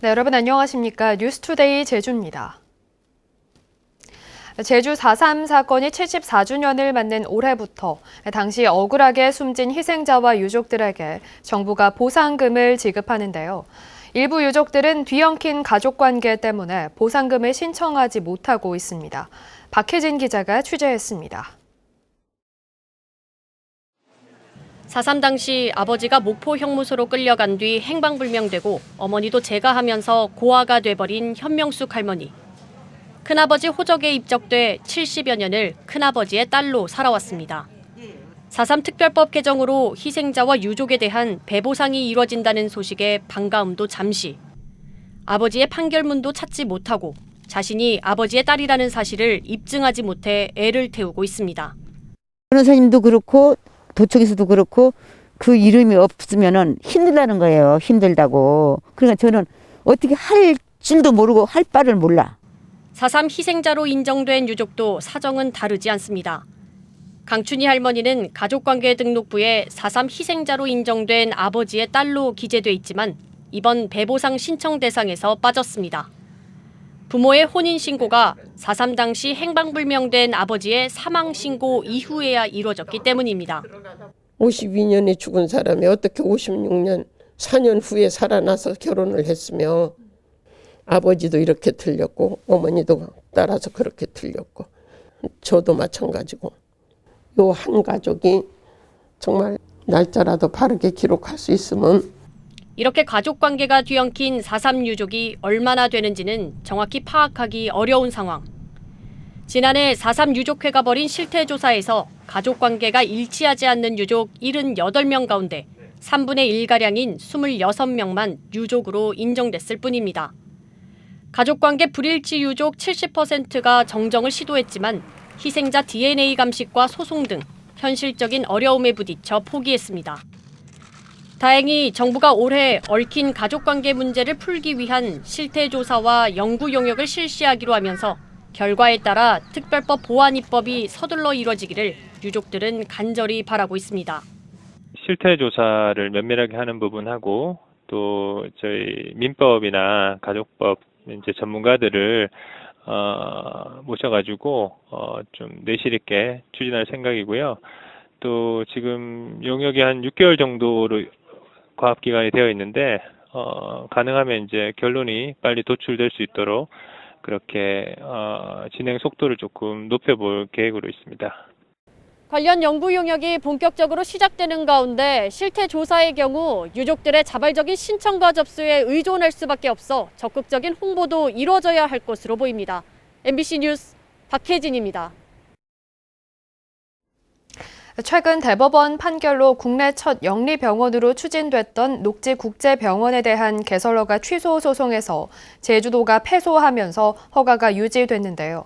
네, 여러분 안녕하십니까? 뉴스투데이 제주입니다. 제주 4.3 사건이 74주년을 맞는 올해부터 당시 억울하게 숨진 희생자와 유족들에게 정부가 보상금을 지급하는데요. 일부 유족들은 뒤엉킨 가족관계 때문에 보상금을 신청하지 못하고 있습니다. 박혜진 기자가 취재했습니다. 4.3 당시 아버지가 목포 형무소로 끌려간 뒤 행방불명되고 어머니도 재가하면서 고아가 돼버린 현명숙 할머니. 큰아버지 호적에 입적돼 70여 년을 큰아버지의 딸로 살아왔습니다. 4.3 특별법 개정으로 희생자와 유족에 대한 배보상이 이뤄진다는 소식에 반가움도 잠시. 아버지의 판결문도 찾지 못하고 자신이 아버지의 딸이라는 사실을 입증하지 못해 애를 태우고 있습니다. 변호사님도 그렇고 도청에서도 그렇고 그 이름이 없으면은 힘들다는 거예요. 힘들다고. 그러니까 저는 어떻게 할 줄도 모르고 할 바를 몰라. 4.3 희생자로 인정된 유족도 사정은 다르지 않습니다. 강춘희 할머니는 가족관계 등록부에 4.3 희생자로 인정된 아버지의 딸로 기재돼 있지만 이번 배보상 신청 대상에서 빠졌습니다. 부모의 혼인신고가 4.3 당시 행방불명된 아버지의 사망신고 이후에야 이루어졌기 때문입니다. 52년에 죽은 사람이 어떻게 56년, 4년 후에 살아나서 결혼을 했으며 아버지도 이렇게 틀렸고 어머니도 따라서 그렇게 틀렸고 저도 마찬가지고 요 한 가족이 정말 날짜라도 바르게 기록할 수 있으면 이렇게 가족관계가 뒤엉킨 4.3 유족이 얼마나 되는지는 정확히 파악하기 어려운 상황. 지난해 4.3 유족회가 벌인 실태조사에서 가족관계가 일치하지 않는 유족 78명 가운데 3분의 1가량인 26명만 유족으로 인정됐을 뿐입니다. 가족관계 불일치 유족 70%가 정정을 시도했지만 희생자 DNA 감식과 소송 등 현실적인 어려움에 부딪혀 포기했습니다. 다행히 정부가 올해 얽힌 가족관계 문제를 풀기 위한 실태조사와 연구 용역을 실시하기로 하면서 결과에 따라 특별법 보완 입법이 서둘러 이뤄지기를 유족들은 간절히 바라고 있습니다. 실태조사를 면밀하게 하는 부분하고 또 저희 민법이나 가족법 이제 전문가들을 모셔가지고 좀 내실 있게 추진할 생각이고요. 또 지금 용역이 한 6개월 정도로 과업기간이 되어 있는데 가능하면 이제 결론이 빨리 도출될 수 있도록 그렇게 진행 속도를 조금 높여볼 계획으로 있습니다. 관련 연구 용역이 본격적으로 시작되는 가운데 실태조사의 경우 유족들의 자발적인 신청과 접수에 의존할 수밖에 없어 적극적인 홍보도 이루어져야 할 것으로 보입니다. MBC 뉴스 박혜진입니다. 최근 대법원 판결로 국내 첫 영리병원으로 추진됐던 녹지국제병원에 대한 개설허가 취소 소송에서 제주도가 패소하면서 허가가 유지됐는데요.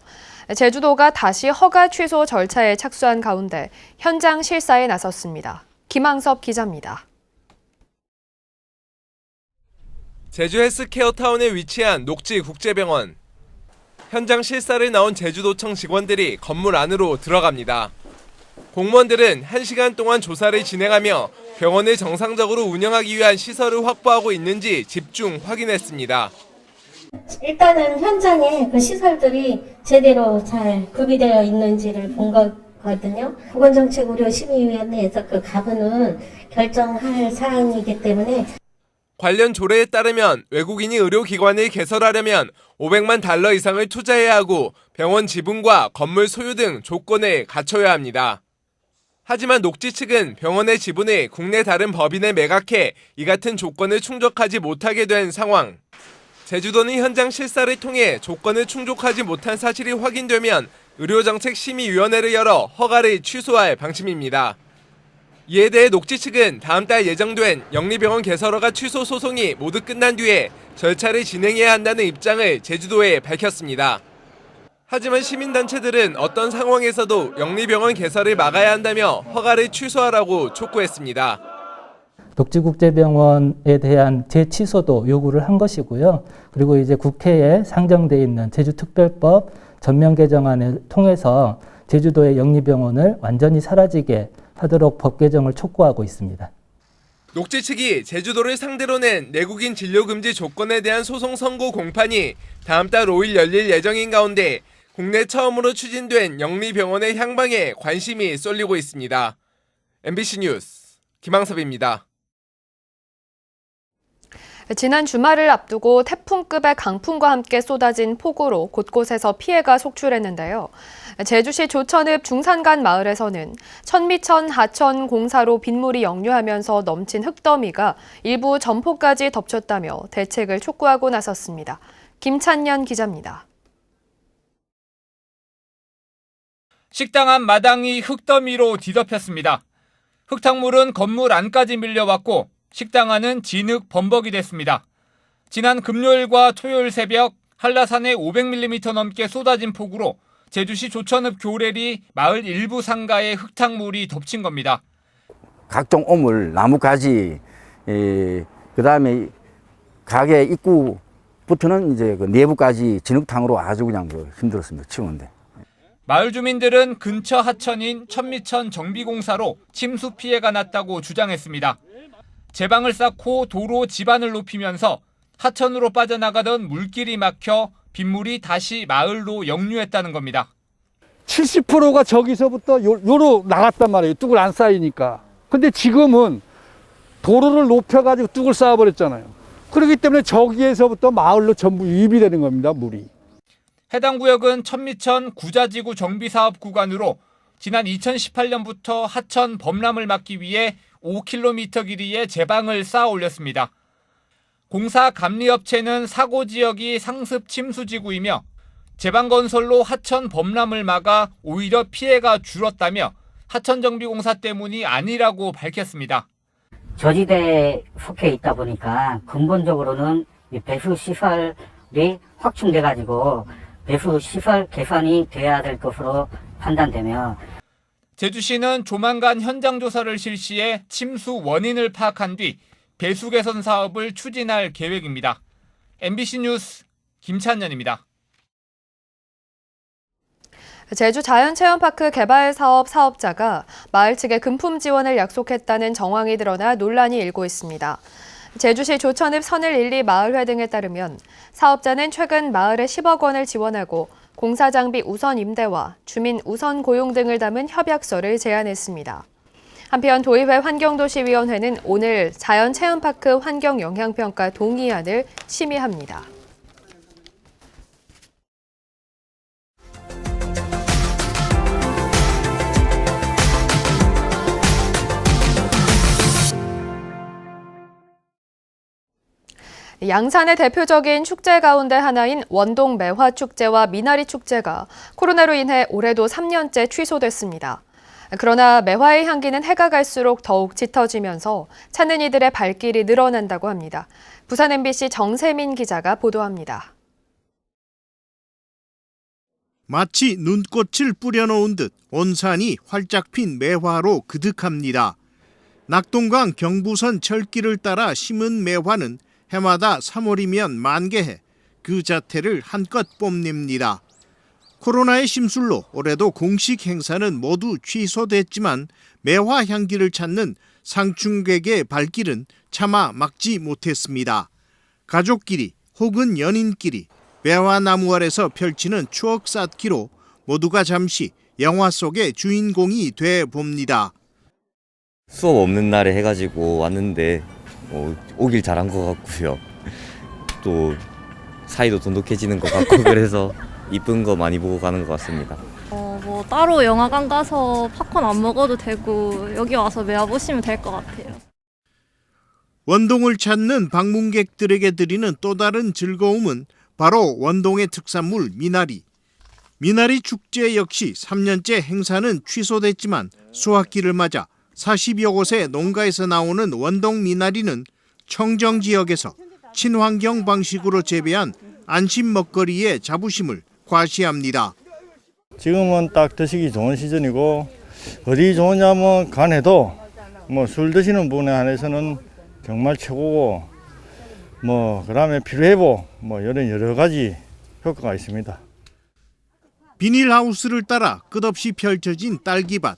제주도가 다시 허가 취소 절차에 착수한 가운데 현장 실사에 나섰습니다. 김항섭 기자입니다. 제주 헬스케어타운에 위치한 녹지국제병원. 현장 실사를 나온 제주도청 직원들이 건물 안으로 들어갑니다. 공무원들은 1시간 동안 조사를 진행하며 병원을 정상적으로 운영하기 위한 시설을 확보하고 있는지 집중 확인했습니다. 일단은 현장에 그 시설들이 제대로 잘 구비되어 있는지를 본 거거든요. 보건정책의료심의위원회에서 그 가부는 결정할 사항이기 때문에 관련 조례에 따르면 외국인이 의료기관을 개설하려면 $500만 이상을 투자해야 하고 병원 지분과 건물 소유 등 조건을 갖춰야 합니다. 하지만 녹지 측은 병원의 지분을 국내 다른 법인에 매각해 이 같은 조건을 충족하지 못하게 된 상황. 제주도는 현장 실사를 통해 조건을 충족하지 못한 사실이 확인되면 의료정책심의위원회를 열어 허가를 취소할 방침입니다. 이에 대해 녹지 측은 다음 달 예정된 영리병원 개설허가 취소 소송이 모두 끝난 뒤에 절차를 진행해야 한다는 입장을 제주도에 밝혔습니다. 하지만 시민단체들은 어떤 상황에서도 영리병원 개설을 막아야 한다며 허가를 취소하라고 촉구했습니다. 녹지국제병원에 대한 재취소도 요구를 한 것이고요. 그리고 이제 국회에 상정돼 있는 제주특별법 전면 개정안을 통해서 제주도의 영리병원을 완전히 사라지게 하도록 법 개정을 촉구하고 있습니다. 녹지 측이 제주도를 상대로 낸 내국인 진료 금지 조건에 대한 소송 선고 공판이 다음 달 5일 열릴 예정인 가운데 국내 처음으로 추진된 영리병원의 향방에 관심이 쏠리고 있습니다. MBC 뉴스 김항섭입니다. 지난 주말을 앞두고 태풍급의 강풍과 함께 쏟아진 폭우로 곳곳에서 피해가 속출했는데요. 제주시 조천읍 중산간 마을에서는 천미천 하천 공사로 빗물이 역류하면서 넘친 흙더미가 일부 점포까지 덮쳤다며 대책을 촉구하고 나섰습니다. 김찬년 기자입니다. 식당 앞 마당이 흙더미로 뒤덮였습니다. 흙탕물은 건물 안까지 밀려왔고 식당 안은 진흙 범벅이 됐습니다. 지난 금요일과 토요일 새벽 한라산에 500mm 넘게 쏟아진 폭우로 제주시 조천읍 교래리 마을 일부 상가에 흙탕물이 덮친 겁니다. 각종 오물, 나뭇가지, 그다음에 가게 입구부터는 이제 그 내부까지 진흙탕으로 아주 그냥 힘들었습니다. 치우는데. 마을 주민들은 근처 하천인 천미천 정비공사로 침수 피해가 났다고 주장했습니다. 제방을 쌓고 도로 지반을 높이면서 하천으로 빠져나가던 물길이 막혀 빗물이 다시 마을로 역류했다는 겁니다. 70%가 저기서부터 요로 나갔단 말이에요. 뚝을 안 쌓이니까. 근데 지금은 도로를 높여가지고 뚝을 쌓아버렸잖아요. 그렇기 때문에 저기에서부터 마을로 전부 유입이 되는 겁니다, 물이. 해당 구역은 천미천 구자지구 정비사업 구간으로 지난 2018년부터 하천 범람을 막기 위해 5km 길이의 제방을 쌓아 올렸습니다. 공사 감리업체는 사고 지역이 상습 침수지구이며 제방 건설로 하천 범람을 막아 오히려 피해가 줄었다며 하천정비공사 때문이 아니라고 밝혔습니다. 저지대에 속해 있다 보니까 근본적으로는 배수 시설이 확충돼가지고 배수 시설 개선이 돼야 될 것으로 판단되며 제주시는 조만간 현장 조사를 실시해 침수 원인을 파악한 뒤 배수 개선 사업을 추진할 계획입니다. MBC 뉴스 김찬년입니다. 제주 자연체험파크 개발 사업 사업자가 마을 측에 금품 지원을 약속했다는 정황이 드러나 논란이 일고 있습니다. 제주시 조천읍 선을 1, 2 마을회 등에 따르면 사업자는 최근 마을에 10억 원을 지원하고 공사장비 우선 임대와 주민 우선 고용 등을 담은 협약서를 제안했습니다. 한편 도의회 환경도시위원회는 오늘 자연체험파크 환경영향평가 동의안을 심의합니다. 양산의 대표적인 축제 가운데 하나인 원동 매화축제와 미나리 축제가 코로나로 인해 올해도 3년째 취소됐습니다. 그러나 매화의 향기는 해가 갈수록 더욱 짙어지면서 찾는 이들의 발길이 늘어난다고 합니다. 부산 MBC 정세민 기자가 보도합니다. 마치 눈꽃을 뿌려놓은 듯 온 산이 활짝 핀 매화로 그득합니다. 낙동강 경부선 철길을 따라 심은 매화는 해마다 3월이면 만개해 그 자태를 한껏 뽐냅니다. 코로나의 심술로 올해도 공식 행사는 모두 취소됐지만 매화 향기를 찾는 상충객의 발길은 차마 막지 못했습니다. 가족끼리 혹은 연인끼리 매화나무 아래서 펼치는 추억 쌓기로 모두가 잠시 영화 속의 주인공이 돼 봅니다. 수업 없는 날에 해가지고 왔는데 오길 잘한 것 같고요. 또 사이도 돈독해지는 것 같고 그래서 이쁜 거 많이 보고 가는 것 같습니다. 뭐 따로 영화관 가서 팝콘 안 먹어도 되고 여기 와서 매화 보시면 될 것 같아요. 원동을 찾는 방문객들에게 드리는 또 다른 즐거움은 바로 원동의 특산물 미나리. 미나리 축제 역시 3년째 행사는 취소됐지만 수확기를 맞아 40여 곳의 농가에서 나오는 원동 미나리는 청정 지역에서 친환경 방식으로 재배한 안심 먹거리의 자부심을 과시합니다. 지금은 딱 드시기 좋은 시즌이고 어디 좋으냐면 간에도 술 드시는 분에 한해서는 정말 최고고 그다음에 피로회복 이런 여러 가지 효과가 있습니다. 비닐하우스를 따라 끝없이 펼쳐진 딸기밭.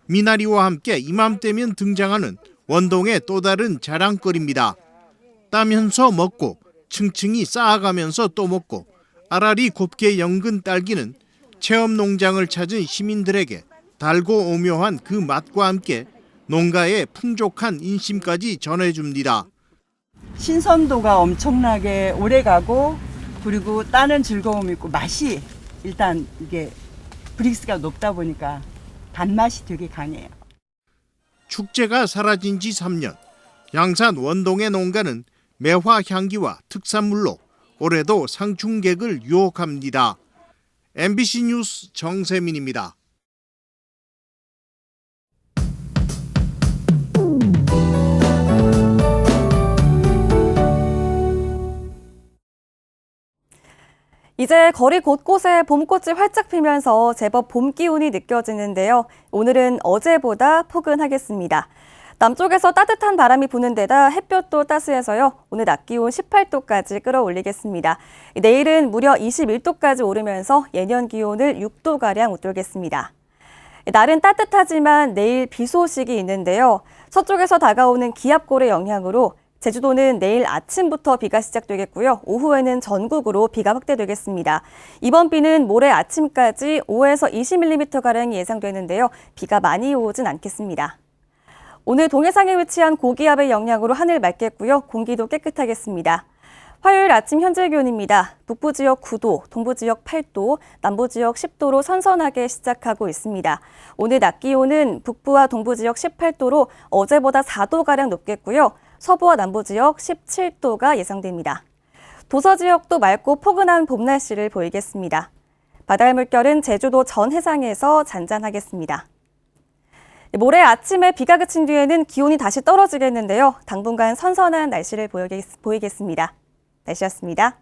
미나리와 함께 이맘때면 등장하는 원동의 또 다른 자랑거리입니다. 따면서 먹고 층층이 쌓아가면서 또 먹고 알알이 곱게 연근 딸기는 체험 농장을 찾은 시민들에게 달고 오묘한 그 맛과 함께 농가의 풍족한 인심까지 전해줍니다. 신선도가 엄청나게 오래가고 그리고 따는 즐거움이 있고 맛이 일단 이게 브릭스가 높다 보니까 단맛이 되게 강해요. 축제가 사라진 지 3년, 양산 원동의 농가는 매화 향기와 특산물로 올해도 상충객을 유혹합니다. MBC 뉴스 정세민입니다. 이제 거리 곳곳에 봄꽃이 활짝 피면서 제법 봄 기운이 느껴지는데요. 오늘은 어제보다 포근하겠습니다. 남쪽에서 따뜻한 바람이 부는 데다 햇볕도 따스해서요. 오늘 낮 기온 18도까지 끌어올리겠습니다. 내일은 무려 21도까지 오르면서 예년 기온을 6도가량 웃돌겠습니다. 날은 따뜻하지만 내일 비 소식이 있는데요. 서쪽에서 다가오는 기압골의 영향으로 제주도는 내일 아침부터 비가 시작되겠고요. 오후에는 전국으로 비가 확대되겠습니다. 이번 비는 모레 아침까지 5에서 20mm가량이 예상되는데요. 비가 많이 오진 않겠습니다. 오늘 동해상에 위치한 고기압의 영향으로 하늘 맑겠고요. 공기도 깨끗하겠습니다. 화요일 아침 현재 기온입니다. 북부 지역 9도, 동부 지역 8도, 남부 지역 10도로 선선하게 시작하고 있습니다. 오늘 낮 기온은 북부와 동부 지역 18도로 어제보다 4도가량 높겠고요. 서부와 남부 지역 17도가 예상됩니다. 도서 지역도 맑고 포근한 봄 날씨를 보이겠습니다. 바다의 물결은 제주도 전 해상에서 잔잔하겠습니다. 모레 아침에 비가 그친 뒤에는 기온이 다시 떨어지겠는데요. 당분간 선선한 날씨를 보이겠습니다. 날씨였습니다.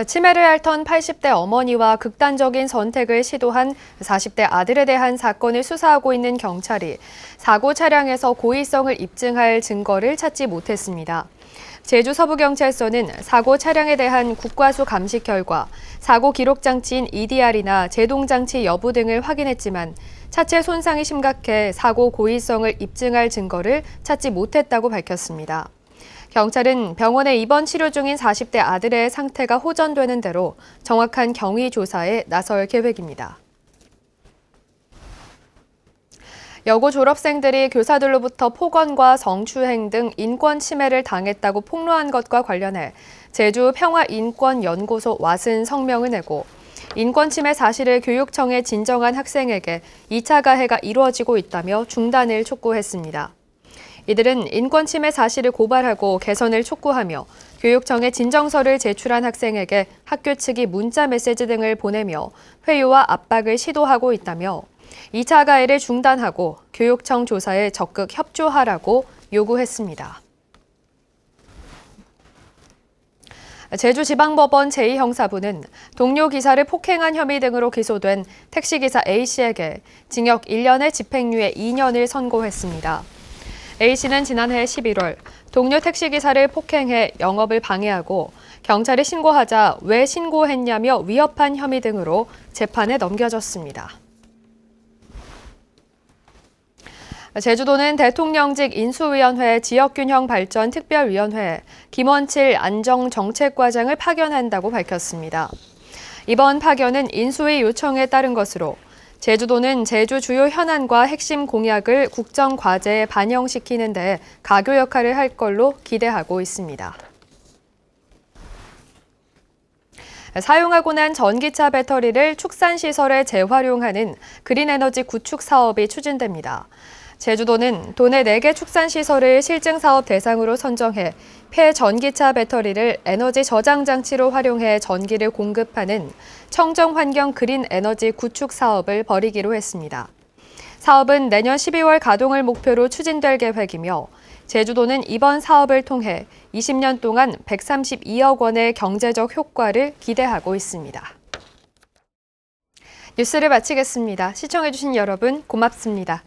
치매를 앓던 80대 어머니와 극단적인 선택을 시도한 40대 아들에 대한 사건을 수사하고 있는 경찰이 사고 차량에서 고의성을 입증할 증거를 찾지 못했습니다. 제주 서부경찰서는 사고 차량에 대한 국과수 감식 결과 사고 기록 장치인 EDR이나 제동 장치 여부 등을 확인했지만 차체 손상이 심각해 사고 고의성을 입증할 증거를 찾지 못했다고 밝혔습니다. 경찰은 병원에 입원 치료 중인 40대 아들의 상태가 호전되는 대로 정확한 경위 조사에 나설 계획입니다. 여고 졸업생들이 교사들로부터 폭언과 성추행 등 인권 침해를 당했다고 폭로한 것과 관련해 제주 평화인권연구소 왓은 성명을 내고 인권 침해 사실을 교육청에 진정한 학생에게 2차 가해가 이루어지고 있다며 중단을 촉구했습니다. 이들은 인권 침해 사실을 고발하고 개선을 촉구하며 교육청에 진정서를 제출한 학생에게 학교 측이 문자 메시지 등을 보내며 회유와 압박을 시도하고 있다며 2차 가해를 중단하고 교육청 조사에 적극 협조하라고 요구했습니다. 제주지방법원 제2형사부는 동료 기사를 폭행한 혐의 등으로 기소된 택시기사 A씨에게 징역 1년에 집행유예 2년을 선고했습니다. A씨는 지난해 11월 동료 택시기사를 폭행해 영업을 방해하고 경찰에 신고하자 왜 신고했냐며 위협한 혐의 등으로 재판에 넘겨졌습니다. 제주도는 대통령직 인수위원회 지역균형발전특별위원회에 김원칠 안정정책과장을 파견한다고 밝혔습니다. 이번 파견은 인수위 요청에 따른 것으로 제주도는 제주 주요 현안과 핵심 공약을 국정과제에 반영시키는 데 가교 역할을 할 걸로 기대하고 있습니다. 사용하고 난 전기차 배터리를 축산시설에 재활용하는 그린에너지 구축 사업이 추진됩니다. 제주도는 도내 4개 축산시설을 실증사업 대상으로 선정해 폐전기차 배터리를 에너지 저장 장치로 활용해 전기를 공급하는 청정환경 그린에너지 구축 사업을 벌이기로 했습니다. 사업은 내년 12월 가동을 목표로 추진될 계획이며 제주도는 이번 사업을 통해 20년 동안 132억 원의 경제적 효과를 기대하고 있습니다. 뉴스를 마치겠습니다. 시청해주신 여러분 고맙습니다.